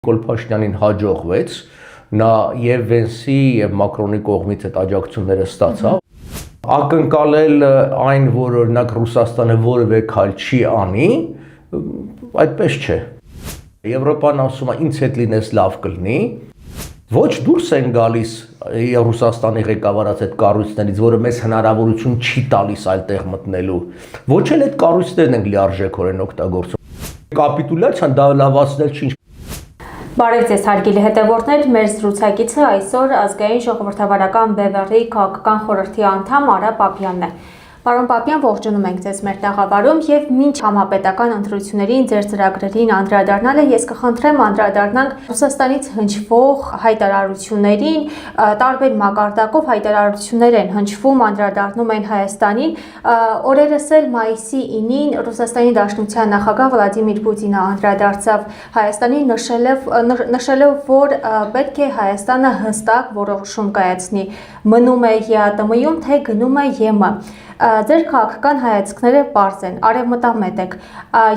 Նիկոլ Փաշինյանին հաջողվեց, նա եւ Վենսի եւ Մակրոնի կողմից այդ աջակցությունները ստացավ։ Ակնկալել այն, որ օրինակ Ռուսաստանը որևէ քայլ չի անի, այդպես չէ։ Եվրոպան ասում է ինձ հետ լինես լավ կլինի, ոչ դուրս են գալիս Ռուսաստանի ղեկավարած այդ կառույցներից, որը մեզ հնարավորություն չի տալիս այլտեղ մտնելու, ոչ էլ այդ կառույցներն են լիարժեքորեն օգտագործում։ Կապիտուլյացիան դա լավացնել չի։ Բարև ձեզ հարգելի հետևորդներ, մեր զրուցակիցը այսօր ազգային ժողովրդավարական բևեռի քաղաքական խորհրդի անդամ Արա Պապյանն է։ Պարոն Պապյան, ողջունում ենք ձեզ մեր տաղավարում եւ մինչ համապետական ընտրություններին ձեր ծրագրերին անդրադառնալը ես կխնդրեմ անդրադառնանք Ռուսաստանից հնչվող հայտարարություններին, տարբեր մակարդակով հայտարարություններ են հնչվում, անդրադառնում են Հայաստանին։ Օրերս էլ մայիսի 9-ին Ռուսաստանի Դաշնության նախագահ Վլադիմիր Պուտինը անդրադարձավ Հայաստանին, նշելով, որ պետք է Հայաստանը հստակ որոշում կայացնի, մնում է ԵԱՏՄ-ում, թե գնում է ԵՄ։ Ձեր քաղաքական հայացքները պարզ են, արևմտամետ եք,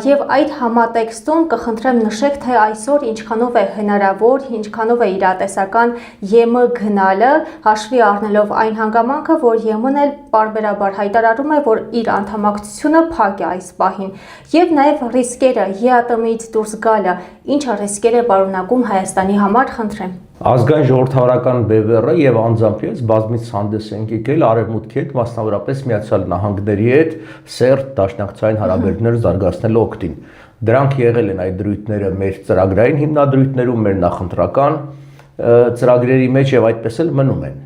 եւ այդ համատեքստում կխնդրեմ նշեք, թե այսօր ինչքանով է հնարավոր, ինչքանով է իրատեսական ԵՄ գնալը, հաշվի առնելով այն հանգամանքը, որ ԵՄ-ն էլ պարբերաբար հայտարարում է, որ իր անդամակցությունը փակ է այս պահին, եւ նաեւ ռիսկերը ԵԱՏՄ-ից դուրս գալը, ինչ ռիսկեր է պարունակում Հայաստանի համար, խնդրեմ։ Ազգային ժողովրդավարական բևեռը եւ անձամբ ես բազմից հանդես ենք եկել արևմուտքի հետ, մասնավորապես Միացյալ Նահանգների հետ սերտ դաշնակցային հարաբերություններ զարգացնելու օգտին։ Դրանք եղել են այդ դրույթները մեր ծրագրային հիմնադրույթներում, մեր նախընտրական ծրագրերի մեջ եւ այդպես էլ մնում են։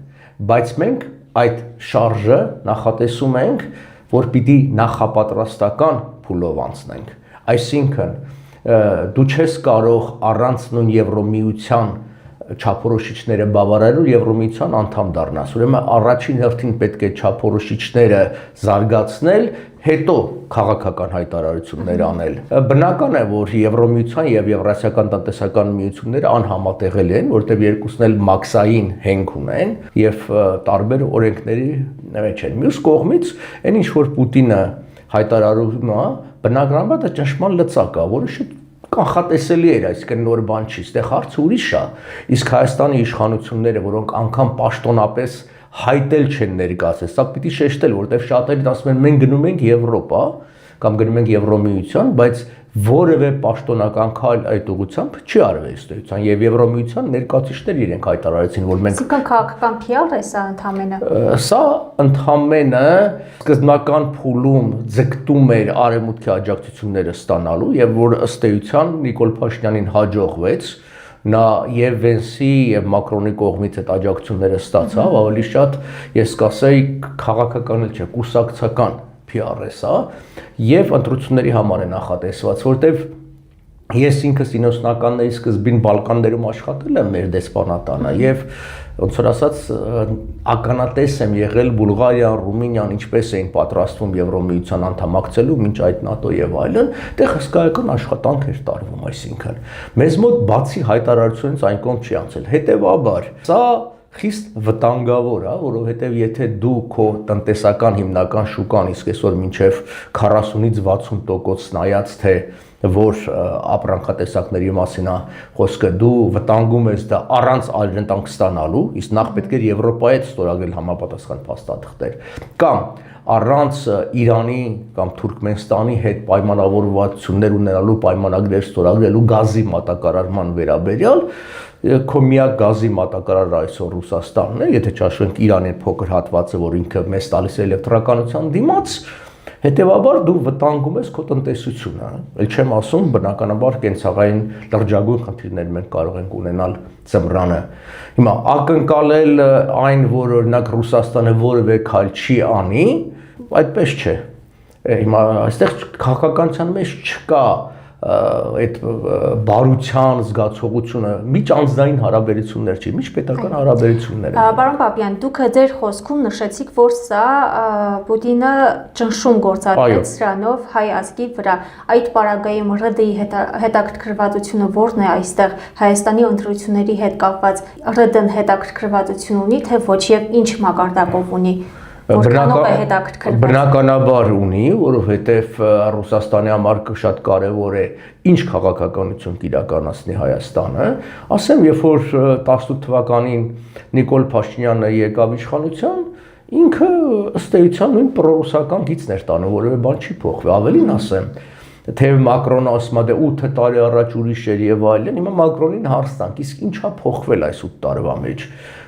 Բայց մենք այդ շարժը նախատեսում ենք, որ պիտի նախապատրաստական փուլով անցնենք։ Այսինքն դու չես կարող առանց նույն Եվրոմիության չափորոշիչները բավարարել Եվրոմիության անդամ դառնաս։ Ուրեմն առաջին հերթին պետք է չափորոշիչները զարգացնել, հետո քաղաքական հայտարարություններ անել։ Բնական է, որ Եվրոմիության եւ Եվրասիական տնտեսական միությունները անհամատեղելի են, որտեղ երկուսն էլ մաքսային հենք ունեն եւ տարբեր օրենքների մեջ են։ Մյուս կողմից, այն ինչ որ Պուտինը հայտարարում է, բնականաբար դա ճնշման լծակ է, որը շատ կանխատեսելի էր, այսինքն նոր բան չի, այստեղ հարցը ուրիշ է։ Իսկ Հայաստանի իշխանությունները, որոնք անգամ պաշտոնապես հայտել չեն ներկայացել, սա պիտի շեշտել, որտեղ շատերին ասում են մենք գնում ենք Եվրոպա կամ գնում ենք Եվրոմիության, բայց որևէ պաշտոնական քայլ այդ ուղղությամբ չի արվել ըստեյության եւ Եվրոմիության ներկայացուցիչները իրենք հայտարարեցին, որ մենք քաղաքական PR է սա ընդամենը։ Սա ընդամենը սկզբնական փուլում ձգտում էր արևմուտքի աջակցությունները ստանալու եւ որ ըստեյության Նիկոլ Փաշինյանին հաջողվեց, նա եւ Վենսի եւ Մակրոնի կողմից այդ աջակցությունները ստացավ, ավելի շատ ես կասեի քաղաքական չէ, կուսակցական PR է սա եւ ընտրությունների համար է նախատեսված, որտեւ ես ինքս 90-ականների սկզբին Բալկաններում աշխատել եմ մեր դեսպանատանը եւ ոնց որ ասած ականատես եմ եղել Բուլղարիան, Ռումինիան ինչպես էին պատրաստվում Եվրոմիության անդամակցելու մինչ այդ ՆԱՏՕ եւ այլն, դե հսկայական աշխատանք էր տարվում, այսինքն մեզ մոտ բացի հայտարարությունից այն կողմ չի անցել, հետեւաբար սա խիստ վտանգավոր է, որովհետև եթե դու քո տնտեսական հիմնական շուկան իսկ այսօր մինչև 40-ից 60% նայած թե որ ապրանքատեսակների մասին է խոսքը, դու վտանգում ես դա առանց այլընտրանք ստանալու, իսկ նախ պետք է Եվրոպայի հետ ստորագրել համապատասխան փաստաթղթեր, կամ առանց Իրանի կամ Թուրքմենստանի հետ պայմանավորվածություններ ունենալու պայմանագրեր ստորագրելու գազի մատակարարման վերաբերյալ քո միակ գազի մատակարարը այսօր Ռուսաստանն է, եթե չհաշվենք Իրանի փոքր հատվածը, որ ինքը մեզ տալիս է էլեկտրականության դիմաց, հետեւաբար դու վտանգում ես քո տնտեսությունը։ Էլ չեմ ասում, բնականաբար կենցաղային լրջագույն խնդիրներ մենք կարող ենք ունենալ ծմրանը։ Հիմա ակնկալել այն, որ օրինակ Ռուսաստանը որևէ քայլ չի անի, այդպես չէ։ Հիմա այստեղ քաղաքականության մեջ չկա այդ բարության զգացողությունը միջանձնային հարաբերություններ չի, միջպետական հարաբերություններ են։ Պարոն Պապյան, դուք ձեր խոսքում նշեցիք, որ սա Պուտինը ճնշում գործադրեց սրանով հայ ազգի վրա։ Այդ պարագայում ՌԴ-ի հետաքրքրվածությունը ո՞րն է այստեղ Հայաստանի ընտրությունների հետ կապված, ՌԴ-ն հետաքրքրվածություն ունի, թե ոչ եւ ինչ մակարդակով ունի։ Որքանով է հետաքրքրված։ Բնականաբար ունի, որովհետև Ռուսաստանի համար շատ կարևոր է ինչ քաղաքականություն կիրականացնի Հայաստանը, ասեմ, երբ որ 18 թվականին Նիկոլ Փաշինյանը եկավ իշխանության, ինքը ըստ էության նույն պրոռուսական գիծն էր տանում, որևէ բան չի փոխվել, ավելին ասեմ, թե Մակրոնը ասում է դե 8 տարի առաջ ուրիշ էր եւ այլն, հիմա Մակրոնին հարց տանք, իսկ ինչա փոխվել այս 8 տարվա մեջ։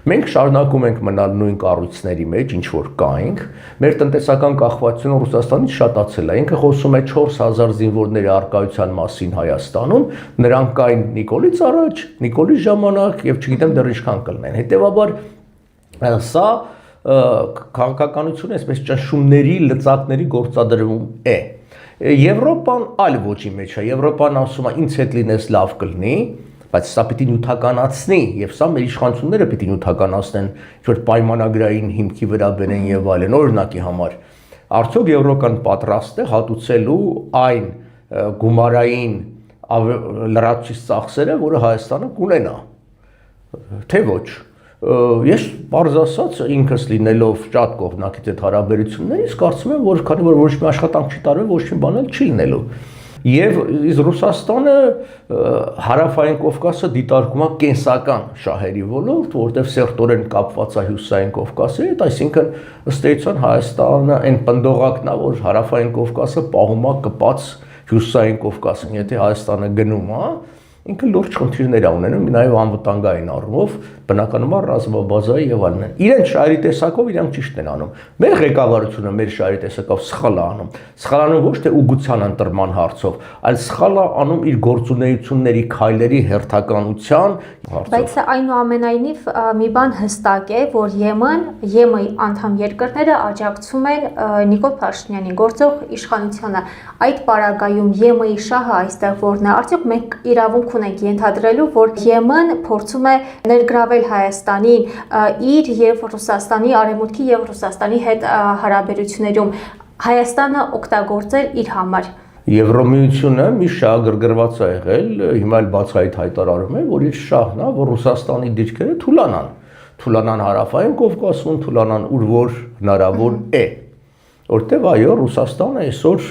Մենք շարունակում ենք մնալ նույն կառույցների մեջ, ինչ որ կայինք, մեր տնտեսական կախվածությունը Ռուսաստանից շատացել է, ինքը խոսում է 4000 զինվորների առկայության մասին Հայաստանում, նրանք կային Նիկոլից առաջ, Նիկոլի ժամանակ եւ չգիտեմ դեռ ինչքան կլինեն։ Հետեւաբար սա քաղաքականությունը այսպես ճնշումների, լծակների գործադրում է։ Եվրոպան այլ ոճի մեջ է, Եվրոպան ասում է ինձ հետ լինես լավ կլինի, բայց սա պիտի նյութականացնի եւ սա մեր իշխանությունները պիտի նյութականացնեն, ինչ-որ պայմանագրային հիմքի վրա բերեն եւ այլն, օրինակի համար։ Արդյոք Եվրոպան պատրաստ է հատուցելու այն գումարային լրացուցիչ ծախսերը, որը Հայաստանը կունենա, թե ոչ։ Ես բարձ ասած ինքս լինելով շատ կողմնակից այդ հարաբերություններից կարծում եմ, որ քանի որ ոչ մի աշխատանք չի տարվել, ոչ մի բան էլ չի լինելու։ Եվ իսկ Ռուսաստանը հարավային Կովկասը դիտարկում է կենսական շահերի ոլորտ, որտեղ սերտորեն կապված է հյուսիսային Կովկասի հետ, այսինքն ըստ էության Հայաստանը այն պնդողակն է, որ հարավային Կովկասը պահում է կպած հյուսիսային Կովկասին, եթե Հայաստանը գնում է, ինքը լուրջ խնդիրներ է ունենում, նաև անվտանգային առումով, բնականաբար ռազմաբազայի եւ այլն։ Իրենց շահերի տեսակով իրանք ճիշտ են անում։ Մեր ղեկավարությունը մեր շահերի տեսակով սխալ է անում։ Սխալ անում ոչ թե ուղղության ընտրման հարցով, այլ սխալ է անում իր գործունեությունների քայլերի հերթականության հարցով։ Բայց այնուամենայնիվ մի բան հստակ է, որ ԵՄ-ի անդամ երկրները աջակցում են Նիկոլ Փաշինյանի գործող իշխանությանը։ Այդ պարագայում ԵՄ-ի շահը այստեղ որն է, արդյոք մենք իրավունք ունենք ենթադրելու, որ ԵՄ-ն փորձում է ներգրավել Հայաստանին իր եւ Ռուսաստանի արևմուտքի եւ Ռուսաստանի հետ հարաբերություններում, Հայաստանը օգտագործել իր համար։ Եվրոմիությունը մի շահ գրգռված է եղել, հիմա էլ բացահայտ հայտարարում է, որ իր շահն է, որ Ռուսաստանի դիրքերը թուլանան հարավային Կովկասում, թուլանան ուր որ հնարավոր է։ Որտեւ այո, Ռուսաստանը այսօր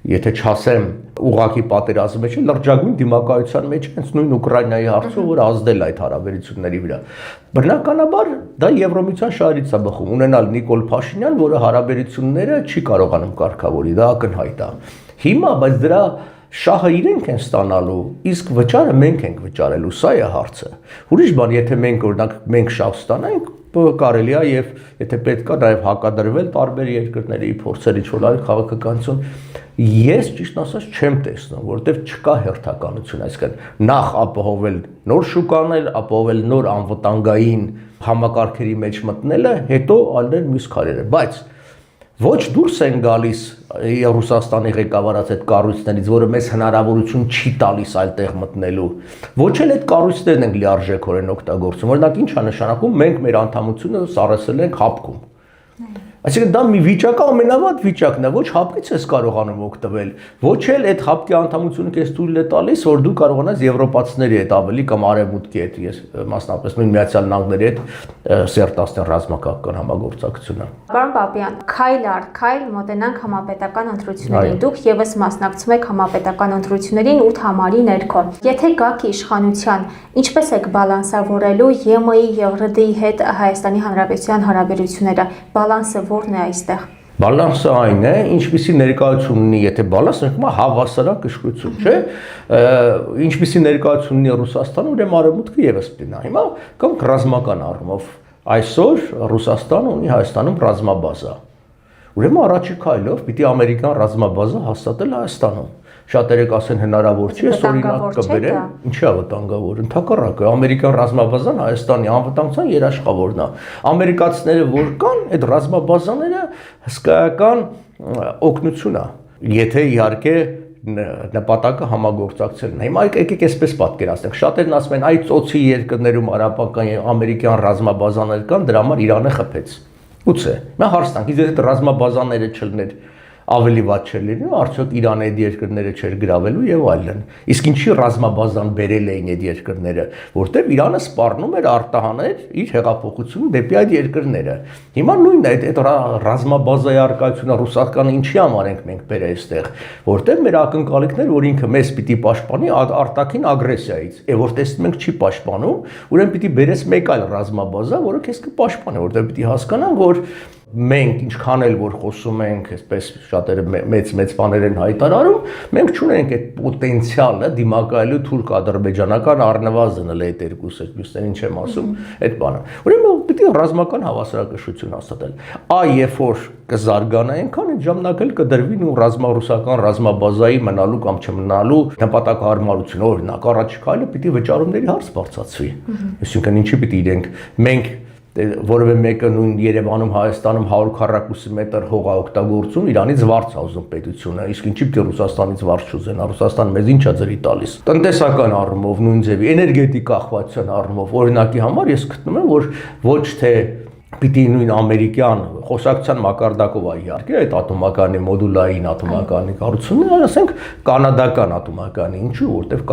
եթե չասեմ ուղղակի պատերազմի մեջ է, լրջագույն դիմակայության մեջ հենց նույն Ուկրաինայի հարցով, որ ազդել այդ հարաբերությունների վրա։ Բնականաբար դա Եվրոմիության շահերից է բխում, ունենալ Նիկոլ Փաշինյան, որը հարաբերությունները չի կարողանում կարգավորի, դա ակնհայտ է։ Հիմա բայց դրա շահը իրենք են ստանալու, իսկ վճարը մենք ենք վճարելու, սա է հարցը։ Ուրիշ բան, եթե մենք օրինակ մենք շահ ստանանք, կարելի է եւ եթե պետք է նաեւ հակադրվել տարբեր երկրների փորձերի չորալ քաղաքականություն, ես ճիշտ ասած չեմ տեսնում, որովհետեւ չկա հերթականություն, այսինքն նախ ապահովել նոր շուկաներ, ապահովել նոր անվտանգային համակարգերի մեջ մտնելը, հետո ալներ մյուս քայլերը, բայց ոչ դուրս են գալիս Ռուսաստանի ղեկավարած այդ կառույցներից, որը մեզ հնարավորություն չի տալիս այլտեղ մտնելու։ Ոչ էլ այդ կառույցներն են լիարժեքորեն օգտագործում։ Օրինակ ինչ է նշանակում, մենք մեր անդամությունը սարսել ենք հապկում։ Այսինքն դա մի վիճակ է, ամենավատ վիճակն է, ոչ հապկից ես կարողանում օգտվել, ոչ էլ այդ հապկի անդամությունը քեզ թույլ է տալիս, որ դու կարողանաս եվրոպացիների հետ ավելի կամ արևմուտքի հետ, ես մասնավորապես նույն Միացյալ Նահանգների հետ սերտացնել ռազմական համագործակցությունը։ Պարոն Պապյան, քայլ առ քայլ մոտենանք համապետական ընտրություններին։ Դուք եւս մասնակցում եք համապետական ընտրություններին 8 համարի ներքո։ Եթե գաք իշխանության, ինչպես եք բալանսավորելու ԵՄ-ի եւ ՌԴ-ի հետ Հայաստանի Հանրապետության հարաբերությունները, բալանսը որն է այստեղ։ Բալանսը այն է, ինչպիսի ներկայություն ունի, եթե բալանսը նշվում է հավասարակշռություն, չէ՞։ Ինչպիսի ներկայություն ունի Ռուսաստանը, ուրեմն արևմուտքը եւս պետք է։ Հիմա կամ ռազմական առումով այսօր Ռուսաստանը ունի Հայաստանում ռազմաբազա։ Ուրեմն առաջի քայլով պիտի ամերիկյան ռազմաբազա հաստատել Հայաստանում։ Շատերը կասեն հնարավոր չի, ես օրինակ կբերեմ, ինչի՞ է վտանգավոր, ընդհակառակը ամերիկյան ռազմաբազան Հայաստանի անվտանգության երաշխավորն է։ Ամերիկացիները որ կան, այդ ռազմաբազաները հսկայական օգնություն է, եթե իհարկե նպատակը համագործակցելն է։ Հիմա եկեք այսպես պատկերացնենք, շատերն ասում են, այ ծոցի երկրներում արաբական եւ ամերիկյան ռազմաբազաներ կան, դրա համար Իրանը խփեց։ Գուցե։ Նա հարց տանք, իսկ եթե ռազմաբազաները չլներ, ավելի վատ չէր լինի, արդյոք Իրանը այդ երկրները չէր գրավելու եւ այլն։ Իսկ ինչի ռազմաբազան բերել էին այդ երկրները, որտեղ Իրանը սպառնում էր արտահանել իր հեղափոխությունը դեպի այդ երկրները։ Հիմա նույնն է, այդ ռազմաբազայի արկայությունը ռուսականը ինչի համար ենք մենք բերել այստեղ, որտեղ մեր ակնկալիքներ, որ ինքը մեզ պիտի պաշտպանի արտաքին ագրեսիայից, եւ որ տեսնում ենք չի պաշտպանում, ուրեմն պիտի բերես մեկ այլ ռազմաբազա, որը քեզ կպաշտպանի, որտեղ պիտի հասկանան, որ մենք ինչքան էլ որ խոսում ենք, այսպես շատերը մեծ բաներ են հայտարարում, մենք չունենք այդ պոտենցիալը դիմակայելու թուրք-ադրբեջանական առնվազն էլ այդ երկուսը, մյուսներին չեմ ասում, այդ բանը։ Ուրեմն պիտի ռազմական հավասարակշռություն հաստատել։ Երբ որ կզարգանա այնքան այդ ժամանակ էլ կդրվի ու ռուսական ռազմաբազայի մնալու կամ չմնալու նպատակահարմարություն, օրինակ առաջի քայլը պիտի վճարումների հարց բարձրացվի։ Այսինքն ինչի պիտի իրենք մենք որևէ մեկը նույն Երևանում, Հայաստանում 100 քառակուսի մետր հող է օգտագործում, Իրանից վարձ է ուզում պետությունը, իսկ ինչի պիտի Ռուսաստանից վարձ չուզեն, Ռուսաստանը մեզ ինչ է ձրի տալիս։ Տնտեսական առումով նույն ձևի, էներգետիկ ախվածության առումով, օրինակի համար ես գտնում եմ, որ ոչ թե պիտի նույն ամերիկյան խոսակցության մակարդակով է իհարկե այդ ատոմականի մոդուլային ատոմականի կառուցումն, այլ ասենք կանադական ատոմականի, ինչու, որտեղ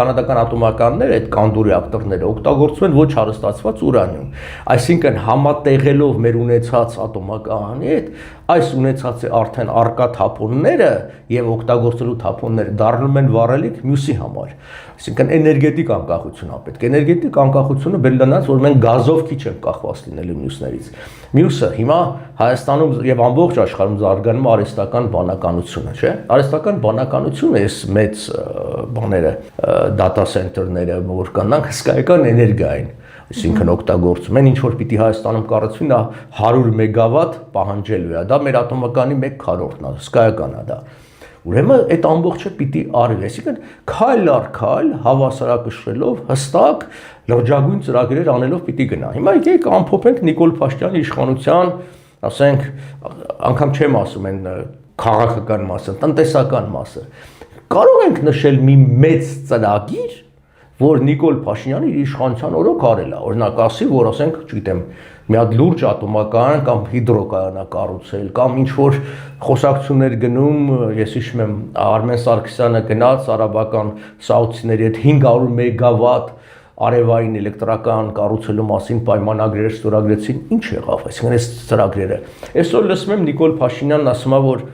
կանադական ատոմականները այդ կանդուր ռեակտորները օգտագործում են ոչ հարստացված ուրանիում, այսինքն համատեղելով մեր ունեցած ատոմականի հետ այս ունեցած արդեն արկա թափոնները եւ օգտագործելու թափոնները դառնում են վառելիք մյուսի համար, այսինքն էներգետիկ անկախություն է պետք, էներգետիկ անկախությունը բերելանաց, որ մենք գազով քիչ ենք կախված լինելու մյուսներից, մյուսը հիմա Հայաստանում եւ ամբողջ աշխարհում զարգանում արհեստական բանականությունը, չէ՞, արհեստական բանականությունը այս մեծ բաները, data center-ները, որ կանանք հսկայական էներգիային, այսինքն օգտագործում են, ինչ որ պիտի Հայաստանում կառուցվի, նա 100 մեգավատ պահանջելու է, դա մեր ատոմականի 1/4-ն է, հսկայական է դա։ Ուրեմն այդ ամբողջը պիտի արվի, այսինքն քայլ առ քայլ հավասարակշռելով հստակ լրջագույն ծրագրեր անելով պիտի գնա։ Հիմա եկեք ամփոփենք Նիկոլ Փաշինյանի իշխանության, ասենք, անգամ չեմ ասում այն քաղաքական մասը, տնտեսական մասը։ Կարող ենք նշել մի մեծ ծրագիր, որ Նիկոլ Փաշինյանը իր իշխանության օրոք արել է, օրինակ ասի, որ ասենք, չգիտեմ, մի հատ լուրջ ատոմակայան կամ հիդրոկայան կառուցել, կամ ինչ որ խոսակցություններ գնում, ես հիշում եմ Արմեն Սարգսյանը գնաց արաբական սաուդիների հետ 500 մեգավատ արևային էլեկտրական կառուցելու մասին պայմանագրեր ստորագրեցին, ինչ եղավ, այսինքն այս ծրագրերը։ Այսօր լսում եմ Նիկոլ Փաշինյանն ասում է, որ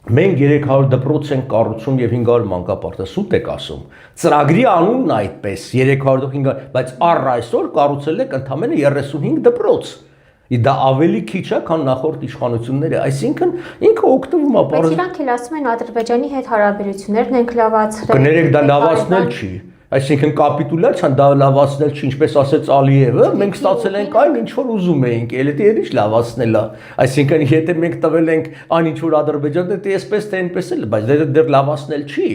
մենք 300 դպրոց ենք կառուցում եւ 500 մանկապարտ, սուտ եք ասում։ Ծրագրի անունն այդպես 300-500, բայց առ այսօր կառուցել եք ընդամենը 35 դպրոց։ Դա ավելի քիչ է, քան նախորդ իշխանությունները, այսինքն ինքը օգտվում է։ Բայց իրանք էլ ասում են Ադրբեջանի հետ հարաբերություններն ենք լավացրել։ Կներեք, դա լավացնել չի։ Այսինքն կապիտուլյացիան դա լավացնել չի, ինչպես ասեց Ալիևը, մենք ստացել ենք այն, ինչ որ ուզում էինք, էլի ինչ լավացնել է։ Այսինքն եթե մենք տվել ենք այն, ինչ որ Ադրբեջանը, դա էսպես թե այնպես էլ, բայց դեռ լավացնել չի։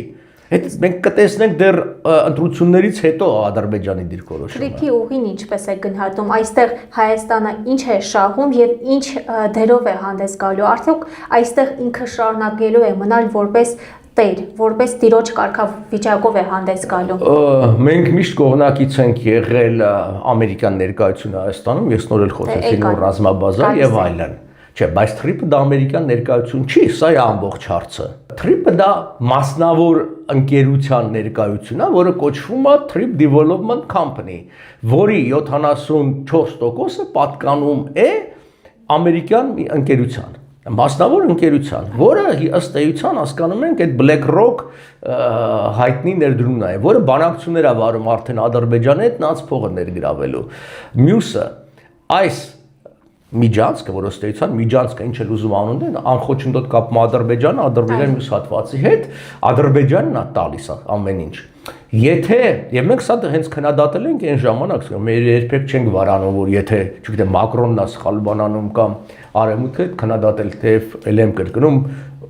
Հետ մենք կտեսնենք դեռ ընտրություններից հետո Ադրբեջանի դիրքորոշումը։ Թրիփի ուղին ինչպես է գնահատում, այստեղ Հայաստանը ինչ է շահում եւ ինչ դերով է հանդես գալու, արդյոք այստեղ ինքը շարունակելու է մնալ որպես տեր, որպես տիրոջ կարգավիճակով է հանդես գալու։ Մենք միշտ կողմնակից ենք եղել ամերիկյան ներկայությունը Հայաստանում, ես նոր էլ խոսեցի նոր ռազմաբազա եւ այլն։ Չէ, բայց TRIP-ը դա ամերիկյան ներկայություն չի, սա է ամբողջ հարցը։ TRIP-ը դա մասնավոր ընկերության ներկայություն է, որը կոչվում է TRIP Development Company, որի 74%-ը պատկանում է ամերիկյան ընկերության, մասնավոր ընկերության, որը ըստ էության հասկանում ենք այդ BlackRock հայտնի ներդրումն է, որը բանակցություններ է վարում արդեն Ադրբեջանի հետ նած փողը ներգրավելու։ Մյուսը այս միջանցքը, որ ըստ էության միջանցքը ինչ էլ ուզում անուն դեն, անխոչնդոտ կապում Ադրբեջանը, Ադրբեջանի մյուս հատվածի հետ, Ադրբեջանն է տալիս ամեն ինչ։ Եթե եւ մենք սա հենց քննադատել ենք այն ժամանակ, մեր երբեք չենք վարանում, որ եթե, չգիտեմ, Մակրոնն է սխալ բան անում կամ Արևմուտքը քննադատել, թեև ել եմ կրկնում,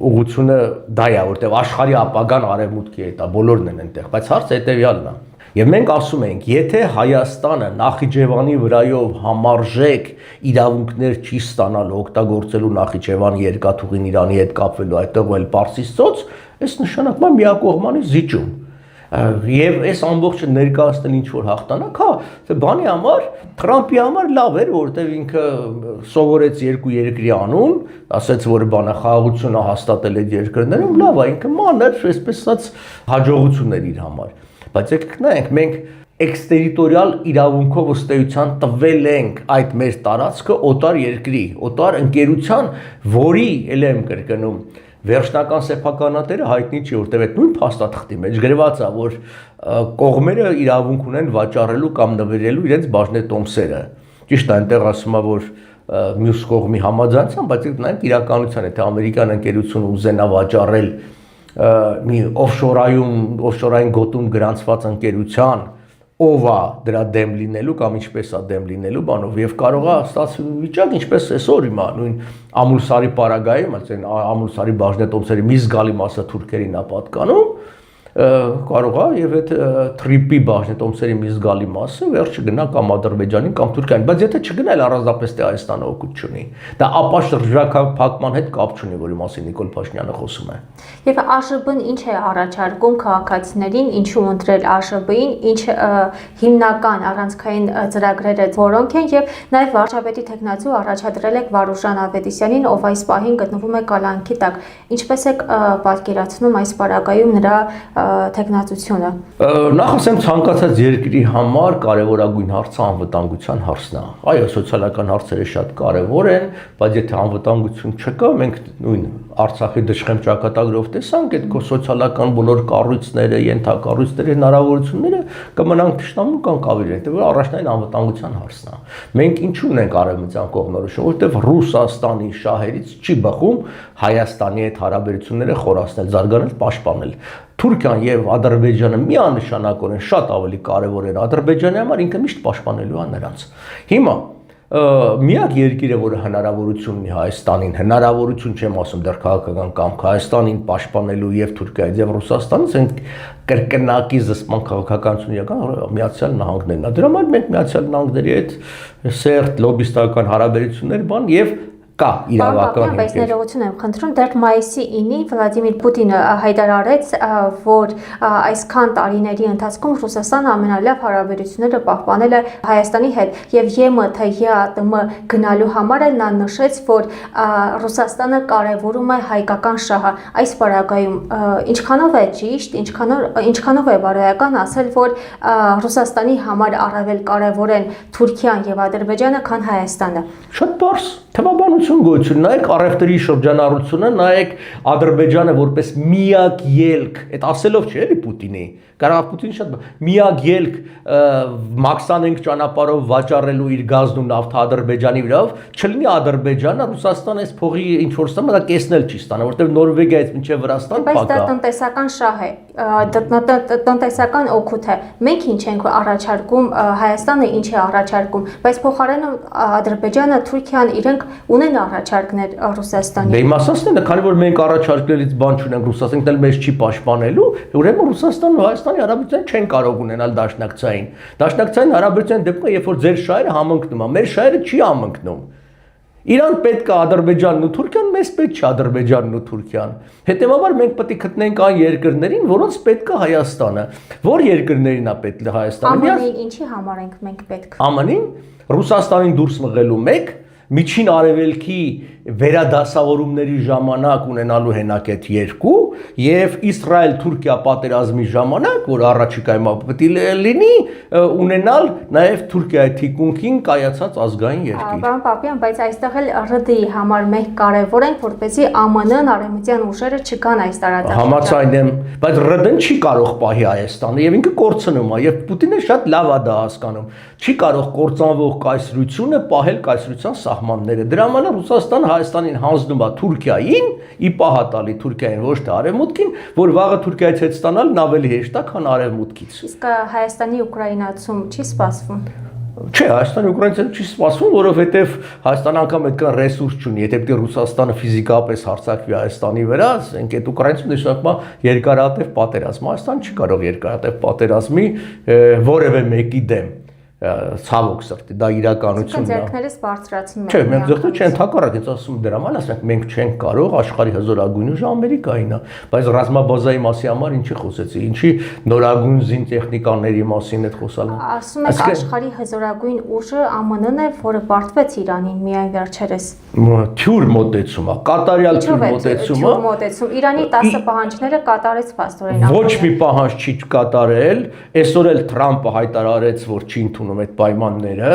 ուղղությունը դա է, որտեղ աշխարհի ապագան Արևմուտքի հետ է, բոլորն են այնտեղ, բայց հարցը հետեւյալն է։ Եվ մենք ասում ենք, եթե Հայաստանը Նախիջևանի վրայով համարժեք իրավունքներ չի ստանալու օգտագործելու Նախիջևանի երկաթուղին Իրանի հետ կապվելու, այդտեղ էլ Պարսից ծոց, այս նշանակում է միակողմանի զիջում։ Եվ այս ամբողջը ներկայացնել ինչ որ հաղթանակ, հա, բանի համար, Թրամփի համար լավ էր, որովհետև ինքը սովորեց երկու երկրի անուն, ասաց, որ բանախաղաղությունը հաստատել այդ երկրներում, լավ է, ինքը մանր, այսպես ասած, հաջողություն էր իր համար։ Բայց եկեք նայենք, մենք էքստերիտորիալ իրավունքով ըստ էության տվել ենք այդ մեր տարածքը օտար երկրի, օտար ընկերության, որի, ել եմ կրկնում, վերջնական սեփականատերը հայտնի չի, որտեղ այդ նույն փաստաթղթի մեջ գրված է, որ կողմերը իրավունք ունեն վաճառելու կամ նվիրելու իրենց բաժնետոմսերը։ Ճիշտ է, այնտեղ ասում է, որ մյուս կողմի համաձայնությամբ, բայց նայենք իրականության, եթե ամերիկյան ընկերությունը ուզենա վաճառել մի օֆշորային գոտում գրանցված ընկերության, ով է դրա դեմ լինելու կամ ինչպես է դեմ լինելու բանով եւ կարող է ստացվի վիճակ ինչպես այսօր հիմա նույն Ամուլսարի պարագայում, այսինքն Ամուլսարի բաժնետոմսերի մի զգալի մասը թուրքերին է պատկանում, կարող է եւ այդ թրիպի բաժնետոմսերի մի զգալի մասը վերջը գնա կամ Ադրբեջանին կամ Թուրքիային, բայց եթե չգնա, առանձնապես թե Հայաստանը օգուտ չունի։ Դա ապա շրջափակման հետ կապ չունի, որի մասին Նիկոլ Փաշինյանը խոսում է։ Եվ ԱՇԲ-ն ինչ է առաջարկում քաղաքացիներին, ինչու ընտրել ԱՇԲ-ին, ինչ հիմնական առանցքային ծրագրերը որոնք են եւ նաեւ վարչապետի տեխնացու առաջադրել եք Վարուժան Ավետիսյանին, ով այս պահին գտնվում է կալանքի տակ։ Ինչպես եք պատկերացնում այս պարագայում նրա տեխնացությունը։ Նախ ասեմ, ցանկացած երկրի համար կարևորագույն հարցը անվտանգության հարցն է։ Այո, սոցիալական հարցերը շատ կարևոր են, բայց եթե անվտանգություն չկա, մենք նույն Արցախի դժխեմ ճակատագրով տեսանք, այդ սոցիալական բոլոր կառույցները, ենթակառույցները, հնարավորությունները կմնան թշնամու կամ կավիրեն, որ առաջնային անվտանգության հարցն է։ Մենք ինչու ունենք արևմտյան կողմնորոշում, որովհետև Ռուսաստանի շահերից չի բխում Հայաստանի հետ հարաբերությունները խորացնել, զարգանել, պաշտպանել։ Թուրքիան եւ Ադրբեջանը միանշանակորեն շատ ավելի կարևոր են Ադրբեջանի համար, ինքը միշտ պաշտպանելու է նրանց։ Հիմա միակ երկիրը, որը հնարավորություն ունի Հայաստանին, հնարավորություն չեմ ասում դեռ քաղաքական կամք Հայաստանին պաշտպանելու եւ Թուրքիայից եւ Ռուսաստանից են կրկնակի զսպման քաղաքականություն եկան Միացյալ Նահանգներն։ Դրա համար մենք Միացյալ Նահանգների հետ սերտ լոբիստական հարաբերություններ բան եւ կա իրավական բայց ներողություն եմ խնդրում, դեռ մայիսի 9-ին Վլադիմիր Պուտինը հայտարարեց, որ այսքան տարիների ընթացքում Ռուսաստանը ամենալավ հարաբերությունները պահպանել է Հայաստանի հետ եւ ԵՄ թե ԵԱՏՄ գնալու համար նա նշեց, որ Ռուսաստանը կարևորում է հայկական շահը։ Այս պարագայում ինչքանով է ճիշտ, ինչքանով է բարոյական ասել, որ Ռուսաստանի համար առավել կարևոր են Թուրքիան եւ Ադրբեջանը, քան Հայաստանը։ Շատ բարձ թվաբանություն գոյություն, նայեք առևտրի շրջանառությունը, նայեք Ադրբեջանը որպես միակ ելք, այդ ասելով չէ՞ էլի Պուտինի, կարող Պուտինը շատ միակ ելք մաքսանենք ճանապարհով վաճառելու իր գազն ու նավթը Ադրբեջանի վրայով, չլինի Ադրբեջանը Ռուսաստանը այս փողի ինչ որ ստանա, դա կեսնել չի ստանա, որտեղ Նորվեգիայից մինչև Վրաստան պակա։ Բայց դա տնտեսական շահ է, տնտեսական օգուտ է։ Մենք ինչ ենք առաջարկում, Հայաստանը ինչ է առաջարկում, բայց փոխարենը Ադրբեջանը, Թուրքիան իրենք ունեն առաջարկներ Ռուսաստանի։ Դե իմաստն է, քանի որ մենք առաջարկներից բան չունենք, Ռուսաստանն էլ մեզ չի պաշտպանելու, ուրեմն Ռուսաստանն ու Հայաստանի հարաբերությունները չեն կարող ունենալ դաշնակցային։ Դաշնակցային հարաբերության դեպքում, երբ որ ձեր շահերը համընկնում են, մեր շահերը չի համընկնում։ Իրան պետք է Ադրբեջանն ու Թուրքիան, մեզ պետք չի Ադրբեջանն ու Թուրքիան։ Հետևաբար մենք պետք է գտնենք այն երկրներին, որոնց պետք է Հայաստանը։ Որ երկրներին է պետք Հայաստանը։ ԱՄՆ-ին ինչի համար ենք մենք պետք։ ԱՄՆ-ին Ռուսաստանին դուրս մղելու մեկ Միջին Արևելքի վերադասավորումների ժամանակ ունենալու հենակետ 2 եւ Իսրայել-Թուրքիա պատերազմի ժամանակ, որ առաջիկայում պետք է լինի, ունենալ նաեւ Թուրքիայի թիկունքին կայացած ազգային երկիր։ Պարոն Պապյան, բայց այստեղ էլ ՌԴ-ի համար մենք կարևոր ենք, որպեսզի ԱՄՆ-ն արևմտյան ուժերը չգան այս տարածաշրջանում։ Համաձայն եմ, բայց ՌԴ-ն չի կարող պահի Հայաստանը եւ ինքը կորցնում է եւ Պուտինը շատ լավ է դա հասկանում։ Չի կարող կորցանվող կայսրությունը պահել կայսրության սահմանները։ Դրա համար Ռուսաստանը Հայաստանին հանձնում է Թուրքիային, ի պահատալի Թուրքիային, ոչ թե Արևմուտքին, որ վաղը Թուրքիայից հետ ստանալն ավելի հեշտ է, քան Արևմուտքից։ Իսկ Հայաստանի ուկրաինացում չի սպասվում։ Չէ, Հայաստանի ուկրաինացում չի սպասվում, որովհետև Հայաստանը անգամ այդքան ռեսուրս չունի, եթե պետք է Ռուսաստանը ֆիզիկապես հարձակվի Հայաստանի վրա, ասենք այդ ուկրաինացում նշանակում է երկարատև պատերազմ։ Հայաստանը չի կարող երկարատև պատերազմի որևէ մեկի դեմ։ ցավոք սրտի, դա իրականությունն է։ Ձեռքներս բարձրացնում Չէ, մենք ձեռքը չեն թակարակ, ես ասում դրա համար ասենք մենք չենք կարող աշխարհի հզորագույն ուժը Ամերիկային է, բայց ռազմաբազայի մասի համար ինչի խոսեցի, ինչի նորագույն զինտեխնիկաների մասին է խոսալու։ Ասում եք աշխարհի հզորագույն ուժը ԱՄՆ-ն է, որը պարտվեց Իրանին միայն վերջերս։ Թյուր մոտեցում է, կատարյալ թյուր մոտեցում է։ Իրանի 10 պահանջները կատարեց փաստորեն։ Ոչ մի պահանջ չի կատարել, այսօր էլ Թրամփը հայտարարեց, որ չի ընդունում այդ պայմանները,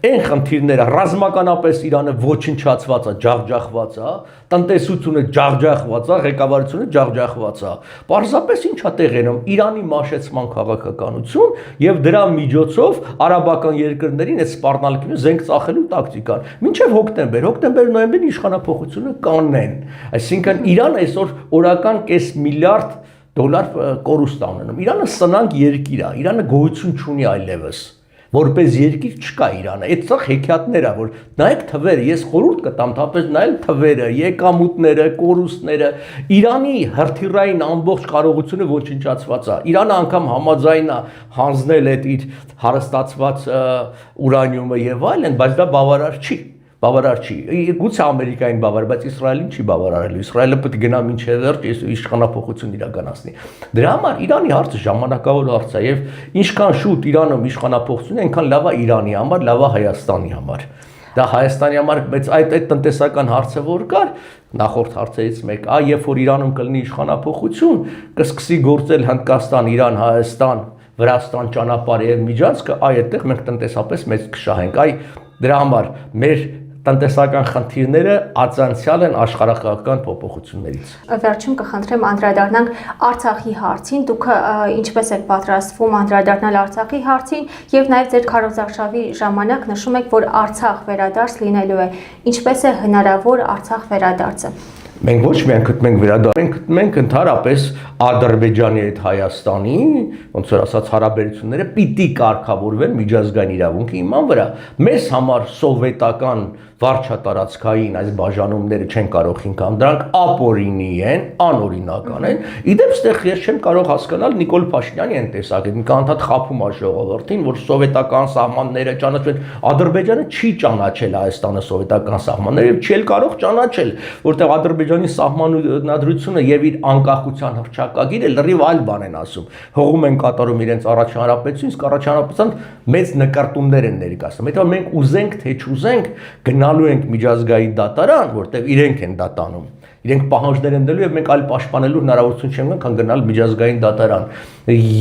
այն խնդիրները ռազմականապես Իրանը ոչնչացված է, ջախջախված է, տնտեսությունը ջախջախված է, ղեկավարությունը ջախջախված է։ Պարզապես ինչա տեղենում Իրանի մաշեցման քաղաքականություն եւ դրա միջոցով արաբական երկրներին այդ սպառնալիքները զենք ծախելու տակտիկան։ Մինչեւ հոկտեմբեր-նոյեմբեր իշխանապողությունը կանեն։ Այսինքն Իրանը այսօր օրական կես միլիարդ դոլար կորուստ ունենում։ Իրանը սնանկ երկիր է, Իրանը գոյություն չունի այլևս։ Որպես երկիր չկա Իրանը, այդտեղ հեքիաթներ է, որ նայեք թվերը, ես խորհուրդ կտամ թափել նայել թվերը, եկամուտները, կորուստները, Իրանի հրթիռային ամբողջ կարողությունը ոչնչացված է։ Իրանը անգամ համաձայն է հանձնել այդ իր հարստացված ուրանիումը եւ այլն, բայց դա բավարար չի։ Բավարար չի։ Գուցե Ամերիկային բավարար, բայց Իսրայելին չի բավարարելու։ Իսրայելը պետք է գնա մինչև վերջ իշխանապողություն իրականացնի։ Դրա համար Իրանի հարցը ժամանակավոր հարց է եւ ինչքան շուտ Իրանում իշխանապողություն է, այնքան լավ է Իրանի համար, լավ է Հայաստանի համար։ Դա Հայաստանի համար, բայց այդ տնտեսական հարցը որ կար, նախորդ հարցերից մեկ, երբ որ Իրանում կլինի իշխանապողություն, կսկսի գործել Հնդկաստան, Իրան, Հայաստան, Վրաստան ճանապարհը եւ միջանցքը, այդտեղ մենք տնտեսապես մեծ կշահենք։ Դրա համար մեր տնտեսական խնդիրները ածանցյալ են աշխարհակաղակական փոփոխություններից։ Վերջում կխնդրեմ անդրադառնանք Արցախի հարցին, դուք ինչպես եք պատրաստվում անդրադառնալ Արցախի հարցին եւ նաեւ ձեր քարոզարշավի ժամանակ նշում եք, որ Արցախ վերադարձ լինելու է, ինչպես է հնարավոր Արցախ վերադարձը։ Մենք ոչ միայն գտնենք վերադարձ, մենք ընդհանրապես Ադրբեջանի հետ Հայաստանի, ոնց որ ասած, հարաբերությունները պիտի կարգավորվեն միջազգային իրավունքի հիման վրա։ Մեզ համար սովետական վարչատարածքային այս բաժանումները չեն կարող ինքան, դրանք ապօրինի են, անօրինական են։ Իդեպ ստեղ ես չեմ կարող հասկանալ Նիկոլ Փաշինյանի այն տեսակետին, կանթատ խափում է ժողովրդին, որ սովետական սահմանները ճանաչեն, Ադրբեջանը չի ճանաչել Հայաստանը սովետական սահմանները եւ չի էլ կարող ճանաչել, որտեղ Ադրբեջանի սահմանադրությունը եւ իր անկախության հռչակագիրը լրիվ այլ բան են ասում։ Հողում են կատարում իրենց առաջին հանրապետություն, իսկ առաջին հանրապետության մեծ նկարտումներ են ներկայացնում։ Հետո մենք ուզենք թե չուզենք գնալու ենք միջազգային դատարան, որտեղ իրենք են դա տանում։ Իրենք պահանջներ են դելու եւ մենք այլ պաշտպանելու հնարավորություն չունենք, քան գնալ միջազգային դատարան։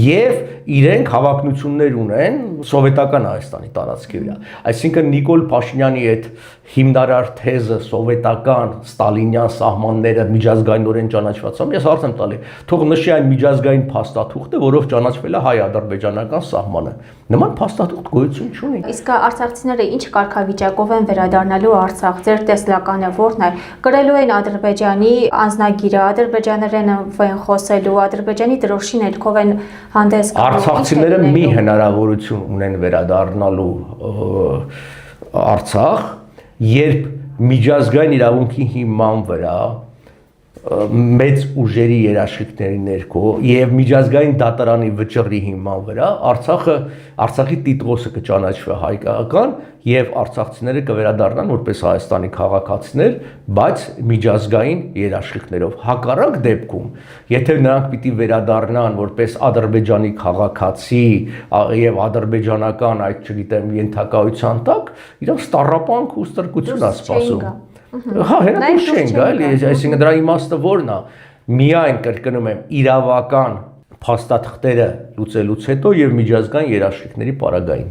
Եվ իրենք հավակնություններ ունեն սովետական Հայաստանի տարածքի վրա։ Այսինքն Նիկոլ Փաշինյանի այդ հիմնարար թեզը սովետական ստալինյան սահմանները միջազգայինորեն ճանաչված են, ես հարց եմ տալի, թող նշի այն միջազգային փաստաթուղթը, որով ճանաչվել է հայ-ադրբեջանական սահմանը։ Նման փաստաթուղթ գոյություն չունի։ Իսկ արցախցիները ինչ կարգավիճակով են վերադառնալու Արցախ, ձեր տեսլականը ո՞րն է։ Կրելու են Ադրբեջանի անձնագիրը, ադրբեջաներեն են խոսելու, Ադրբեջանի դրոշի ներքով են հանդես գալու։ Արցախցիները մի հնարավորություն ունեն վերադառնալու Արցախ, երբ միջազգային իրավունքի հիման վրա մեծ ուժերի երաշխիքների ներքո եւ միջազգային դատարանի վճռի հիման վրա Արցախի տիտղոսը կճանաչվի հայկական եւ արցախցիները կվերադառնան որպես Հայաստանի քաղաքացիներ, բայց միջազգային երաշխիքներով։ Հակառակ դեպքում, եթե նրանք պիտի վերադառնան որպես Ադրբեջանի քաղաքացի եւ ադրբեջանական, այդ չգիտեմ, ենթակայության տակ, իրենց տառապանք ու ստրկություն է սպասում։ Հա, հենա չեն գալ, այսինքն դրա իմաստը ո՞րն է։ Միայն կրկնում եմ, իրավական փաստաթղթերը լուծելուց հետո եւ միջազգային երաշխիքների պարագային։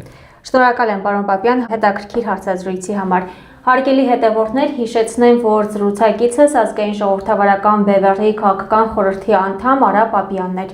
Շնորհակալ եմ, պարոն Պապյան, հետաքրքիր հարցազրույցի համար։ Հարգելի հետևորդներ, հիշեցնեմ, որ զրուցակիցս ազգային ժողովրդավարական Բևեռի քաղաքական խորհրդի անդամ Արա Պապյանն էր։